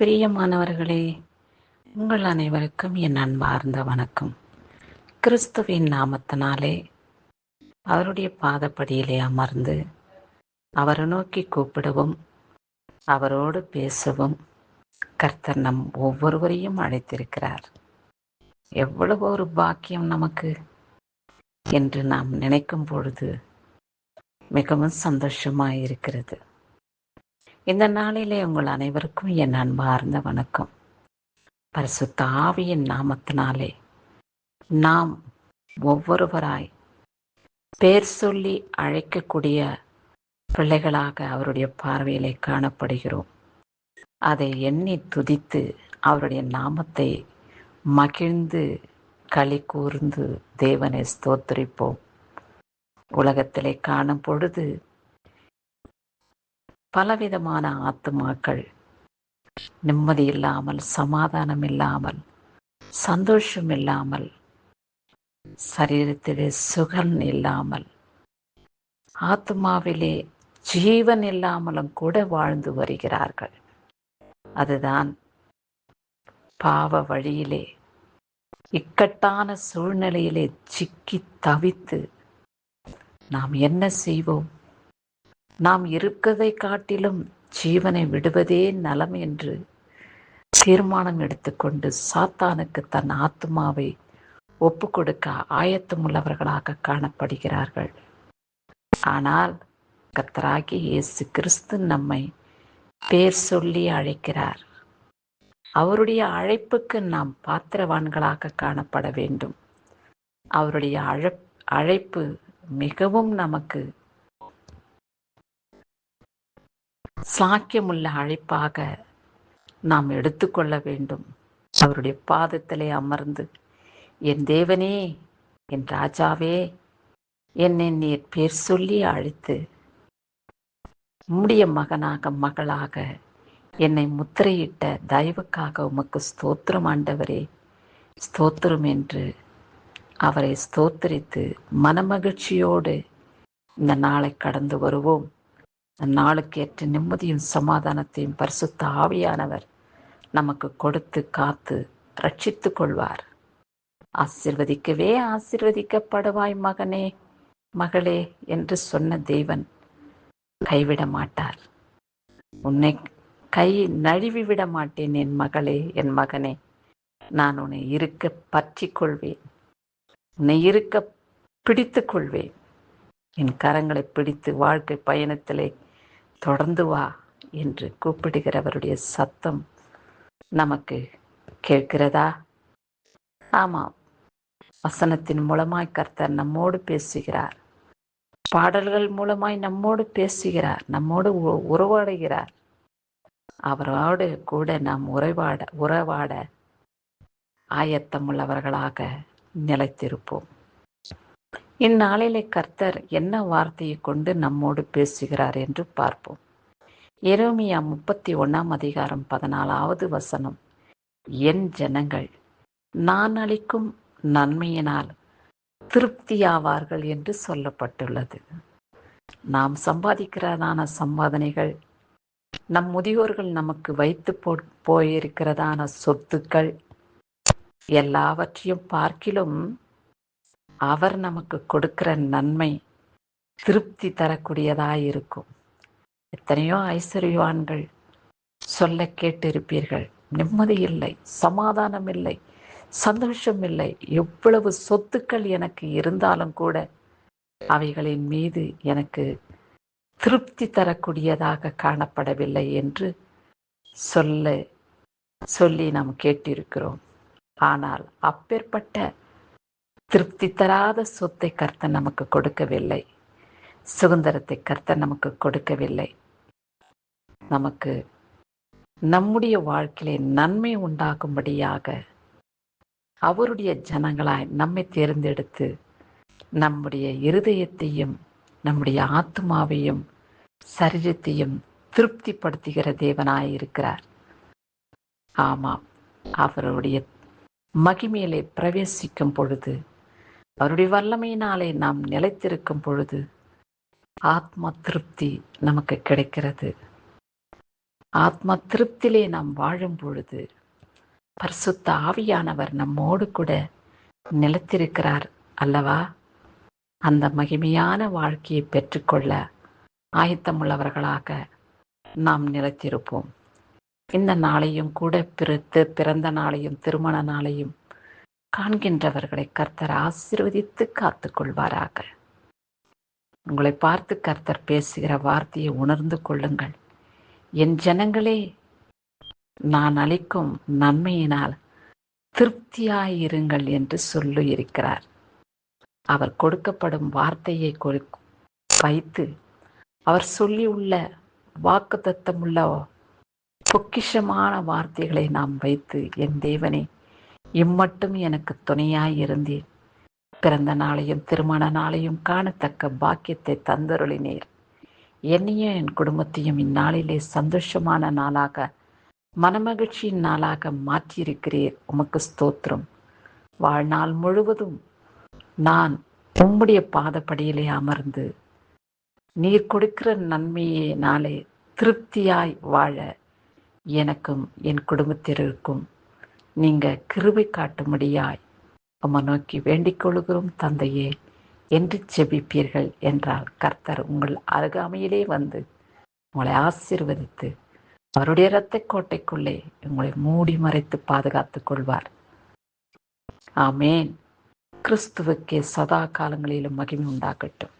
பிரியமானவர்களே, உங்கள் அனைவருக்கும் என் அன்பார்ந்த வணக்கம். கிறிஸ்துவின் நாமத்தினாலே அவருடைய பாதப்படியிலே அமர்ந்து அவரை நோக்கி கூப்பிடவும், அவரோடு பேசவும் கர்த்தர் நம் ஒவ்வொருவரையும் அழைத்திருக்கிறார். எவ்வளவு ஒரு பாக்கியம் நமக்கு என்று நாம் நினைக்கும் பொழுது மிகவும் சந்தோஷமாய் இருக்கிறது. இந்த நாளிலே உங்கள் அனைவருக்கும் என் அன்பார்ந்த வணக்கம். பரிசுத்த ஆவியின் நாமத்தினாலே நாம் ஒவ்வொருவராய் பேர் சொல்லி அழைக்கக்கூடிய பிள்ளைகளாக அவருடைய பார்வையிலே காணப்படுகிறோம். அதை எண்ணி துதித்து அவருடைய நாமத்தை மகிழ்ந்து களி கூர்ந்து தேவனை ஸ்தோத்திரிப்போம். உலகத்திலே காணும் பொழுது பலவிதமான ஆத்துமாக்கள் நிம்மதி இல்லாமல், சமாதானம் இல்லாமல், சந்தோஷம் இல்லாமல், சரீரத்திலே சுகம் இல்லாமல், ஆத்மாவிலே ஜீவன் இல்லாமலும் கூட வாழ்ந்து வருகிறார்கள். அதுதான் பாவ வழியிலே இக்கட்டான சூழ்நிலையிலே சிக்கி தவித்து நாம் என்ன செய்வோம், நாம் இருக்கதை காட்டிலும் ஜீவனை விடுவதே நலம் என்று தீர்மானம் எடுத்துக்கொண்டு சாத்தானுக்கு தன் ஆத்மாவை ஒப்பு கொடுக்க ஆயத்தமுள்ளவர்களாக காணப்படுகிறார்கள். ஆனால் கர்த்தராகிய இயேசு கிறிஸ்து நம்மை பேர் சொல்லி அழைக்கிறார். அவருடைய அழைப்புக்கு நாம் பாத்திரவான்களாக காணப்பட வேண்டும். அவருடைய அழைப்பு மிகவும் நமக்கு சாக்கியமுள்ள அழைப்பாக நாம் எடுத்துக்கொள்ள வேண்டும். அவருடைய பாதத்திலே அமர்ந்து, என் தேவனே, என் ராஜாவே, என்னை நீர் பேர் சொல்லி அழைத்து உம்முடைய மகனாக மகளாக என்னை முத்திரையிட்ட தயவுக்காக உமக்கு ஸ்தோத்திரம் ஆண்டவரே, ஸ்தோத்திரம் என்று அவரை ஸ்தோத்திரித்து மனமகிழ்ச்சியோடு இந்த நாளை கடந்து வருவோம். நாளுக்கு ஏற்ற நிம்மதியும் சமாதானத்தையும் பரிசுத்த ஆவியானவர் நமக்கு கொடுத்து காத்து ரட்சித்துக் கொள்வார். ஆசீர்வதிக்கவே ஆசீர்வதிக்கப்படுவாய் மகனே, மகளே என்று சொன்ன தேவன் கைவிட மாட்டார். உன்னை கை நழுவி விட மாட்டேன் என் மகளே, என் மகனே. நான் உன்னை இருக்க பற்றி கொள்வேன், உன்னை இருக்க பிடித்து கொள்வேன். என் கரங்களை பிடித்து வாழ்க்கை பயணத்திலே தொடர்ந்து வா என்று கூப்பிடுகிறவருடைய சத்தம் நமக்கு கேட்கிறதா? ஆமாம், வசனத்தின் மூலமாய் கர்த்தர் நம்மோடு பேசுகிறார். பாடல்கள் மூலமாய் நம்மோடு பேசுகிறார், நம்மோடு உறவாடுகிறார். அவரோடு கூட நாம் உறவாட ஆயத்தமுள்ளவர்களாக நிலைத்திருப்போம். இந்நாளிலே கர்த்தர் என்ன வார்த்தையை கொண்டு நம்மோடு பேசுகிறார் என்று பார்ப்போம். எரேமியா 31 வசனம், என் ஜனங்கள் நான் அளிக்கும் நன்மையினால் திருப்தியாவார்கள் என்று சொல்லப்பட்டுள்ளது. நாம் சம்பாதிக்கிறதான சம்பாதனைகள், நம் முதியோர்கள் நமக்கு வைத்து போயிருக்கிறதான சொத்துக்கள் எல்லாவற்றையும் பார்க்கிலும் அவர் நமக்கு கொடுக்கிற நன்மை திருப்தி தரக்கூடியதாயிருக்கும். எத்தனையோ ஐஸ்வர்யவான்கள் சொல்ல கேட்டிருப்பீர்கள், நிம்மதி இல்லை, சமாதானம் இல்லை, சந்தோஷம் இல்லை, எவ்வளவு சொத்துக்கள் எனக்கு இருந்தாலும் கூட அவைகளின் மீது எனக்கு திருப்தி தரக்கூடியதாக காணப்படவில்லை என்று சொல்லி நாம் கேட்டிருக்கிறோம். ஆனால் அப்பேற்பட்ட திருப்தி தராத சொத்தை கர்த்தர் நமக்கு கொடுக்கவில்லை. சுதந்திரத்தை கர்த்தர் நமக்கு கொடுக்கவில்லை. நமக்கு நம்முடைய வாழ்க்கையிலே நன்மை உண்டாகும்படியாக அவருடைய ஜனங்களாய் நம்மை தேர்ந்தெடுத்து நம்முடைய இருதயத்தையும் நம்முடைய ஆத்மாவையும் சரீரத்தையும் திருப்திப்படுத்துகிற தேவனாய் இருக்கிறார். ஆமாம், அவருடைய மகிமையிலே பிரவேசிக்கும் பொழுது, அவருடைய வல்லமையினாலே நாம் நிலைத்திருக்கும் பொழுது ஆத்ம திருப்தி நமக்கு கிடைக்கிறது. ஆத்ம திருப்தியிலே நாம் வாழும் பொழுது பரிசுத்த ஆவியானவர் நம்மோடு கூட நிலைத்திருக்கிறார் அல்லவா? அந்த மகிமையான வாழ்க்கையை பெற்றுக்கொள்ள ஆயத்தமுள்ளவர்களாக நாம் நிலைத்திருப்போம். இந்த நாளையும் கூட பிறந்த நாளையும் திருமண நாளையும் காண்கின்றவர்களை கர்த்தர் ஆசீர்வதித்து காத்துக் கொள்வாராக. உங்களை பார்த்து கர்த்தர் பேசுகிற வார்த்தையை உணர்ந்து கொள்ளுங்கள். என் ஜனங்களே, நான் அளிக்கும் நன்மையினால் திருப்தியாயிருங்கள் என்று சொல்லி இருக்கிறார். அவர் கொடுக்கப்படும் வார்த்தையை வைத்து, அவர் சொல்லியுள்ள வாக்குத்தத்தமுள்ள பொக்கிஷமான வார்த்தைகளை நாம் வைத்து, என் தேவனே, இம்மட்டும் எனக்கு துணையாயிருந்தீர். பிறந்த நாளையும் திருமண நாளையும் காணத்தக்க பாக்கியத்தை தந்தருளினீர். என்னையும் என் குடும்பத்தையும் இந்நாளிலே சந்தோஷமான நாளாக, மனமகிழ்ச்சியின் நாளாக மாற்றியிருக்கிறீர். உமக்கு ஸ்தோத்திரம். வாழ்நாள் முழுவதும் நான் உம்முடைய பாதப்படியிலே அமர்ந்து நீர் கொடுக்கிற நன்மையினாலே திருப்தியாய் வாழ எனக்கும் என் குடும்பத்தினருக்கும் நீங்க கிருபை காட்டும்படியாய் உம்மை நோக்கி வேண்டிக் கொள்கிறோம் தந்தையே என்று செபிப்பீர்கள் என்றால் கர்த்தர் உங்கள் அருகாமையிலே வந்து உங்களை ஆசீர்வதித்து அவருடைய இரத்த கோட்டைக்குள்ளே உங்களை மூடி மறைத்து பாதுகாத்துக் கொள்வார். ஆமேன். கிறிஸ்துவுக்கே சதா காலங்களிலும் மகிமை உண்டாகட்டும்.